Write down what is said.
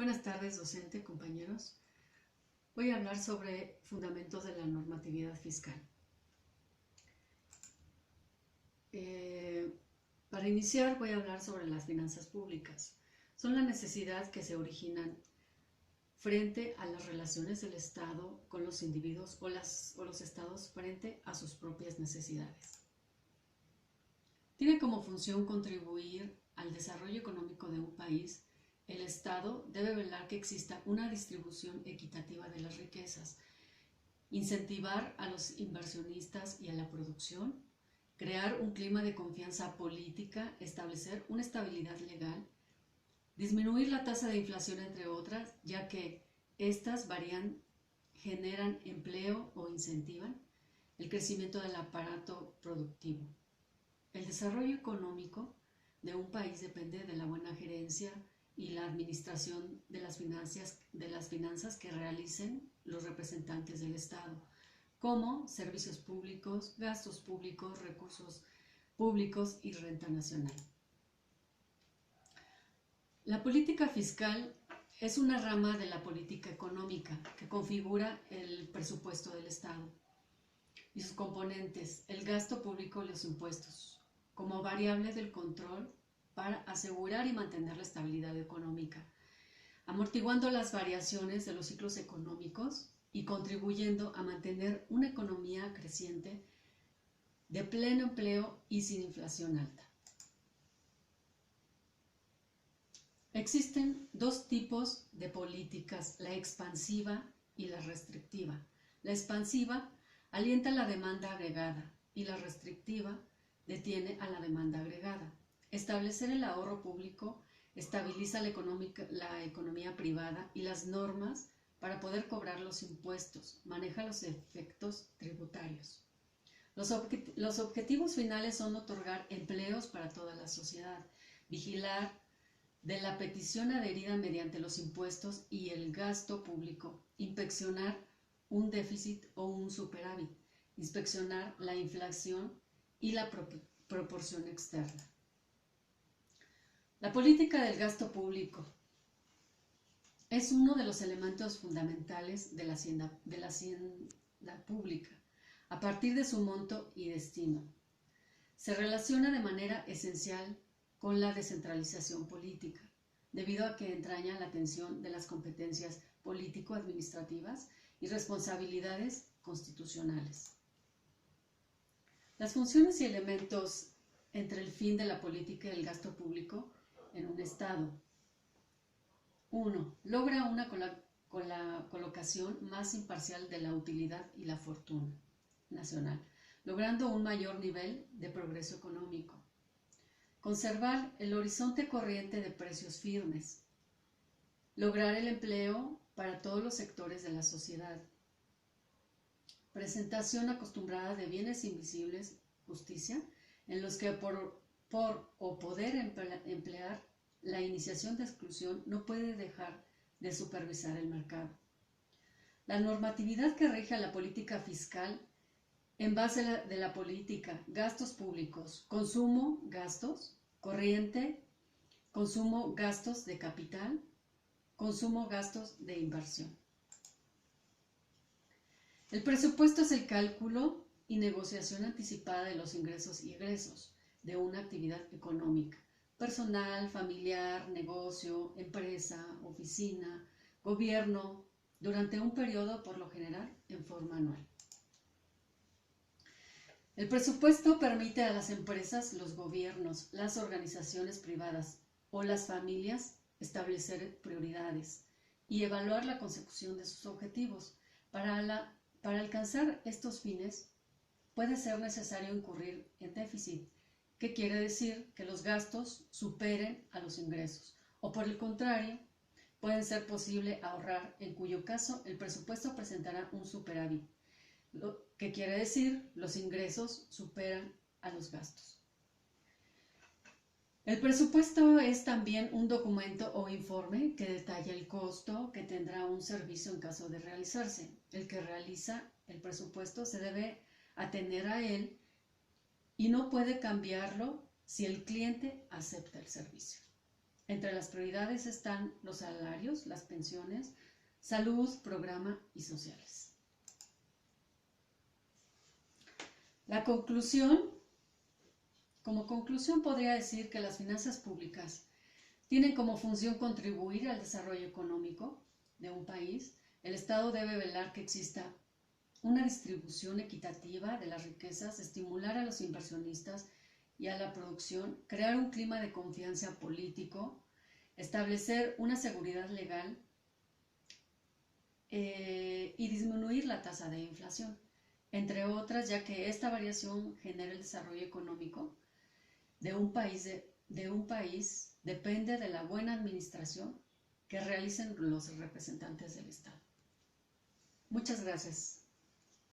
Buenas tardes, docente, compañeros. Voy a hablar sobre fundamentos de la normatividad fiscal. Para iniciar, voy a hablar sobre las finanzas públicas. Son la necesidad que se originan frente a las relaciones del Estado con los individuos o los estados frente a sus propias necesidades. Tiene como función contribuir al desarrollo económico de un país. El Estado debe velar que exista una distribución equitativa de las riquezas, incentivar a los inversionistas y a la producción, crear un clima de confianza política, establecer una estabilidad legal, disminuir la tasa de inflación, entre otras, ya que estas generan empleo o incentivan el crecimiento del aparato productivo. El desarrollo económico de un país depende de la buena gerencia y la administración de las finanzas que realicen los representantes del Estado, como servicios públicos, gastos públicos, recursos públicos y renta nacional. La política fiscal es una rama de la política económica que configura el presupuesto del Estado y sus componentes, el gasto público y los impuestos, como variable del control para asegurar y mantener la estabilidad económica, amortiguando las variaciones de los ciclos económicos y contribuyendo a mantener una economía creciente de pleno empleo y sin inflación alta. Existen dos tipos de políticas, la expansiva y la restrictiva. La expansiva alienta la demanda agregada y la restrictiva detiene a la demanda agregada. Establecer el ahorro público estabiliza la economía privada y las normas para poder cobrar los impuestos, maneja los efectos tributarios. Los objetivos finales son otorgar empleos para toda la sociedad, vigilar de la petición adherida mediante los impuestos y el gasto público, inspeccionar un déficit o un superávit, inspeccionar la inflación y la proporción externa. La política del gasto público es uno de los elementos fundamentales de la hacienda pública, a partir de su monto y destino. Se relaciona de manera esencial con la descentralización política, debido a que entraña la atención de las competencias político-administrativas y responsabilidades constitucionales. Las funciones y elementos entre el fin de la política y el gasto público en un Estado. 1. Logra una colocación más imparcial de la utilidad y la fortuna nacional, logrando un mayor nivel de progreso económico. Conservar el horizonte corriente de precios firmes. Lograr el empleo para todos los sectores de la sociedad. Presentación acostumbrada de bienes invisibles, justicia, en los que por poder emplear la iniciación de exclusión no puede dejar de supervisar el mercado. La normatividad que rige a la política fiscal en base de la política, gastos públicos, consumo, gastos, corriente, consumo, gastos de capital, consumo, gastos de inversión. El presupuesto es el cálculo y negociación anticipada de los ingresos y egresos de una actividad económica, personal, familiar, negocio, empresa, oficina, gobierno, durante un periodo por lo general en forma anual. El presupuesto permite a las empresas, los gobiernos, las organizaciones privadas o las familias establecer prioridades y evaluar la consecución de sus objetivos. Para alcanzar estos fines, puede ser necesario incurrir en déficit, que quiere decir que los gastos superen a los ingresos, o por el contrario, puede ser posible ahorrar, en cuyo caso el presupuesto presentará un superávit, que quiere decir los ingresos superan a los gastos. El presupuesto es también un documento o informe que detalla el costo que tendrá un servicio en caso de realizarse. El que realiza el presupuesto se debe atener a él y no puede cambiarlo si el cliente acepta el servicio. Entre las prioridades están los salarios, las pensiones, salud, programa y sociales. La conclusión, como conclusión podría decir que las finanzas públicas tienen como función contribuir al desarrollo económico de un país. El Estado debe velar que exista una distribución equitativa de las riquezas, estimular a los inversionistas y a la producción, crear un clima de confianza político, establecer una seguridad legal y disminuir la tasa de inflación, entre otras, ya que esta variación genera el desarrollo económico de un país, depende de la buena administración que realicen los representantes del Estado. Muchas gracias.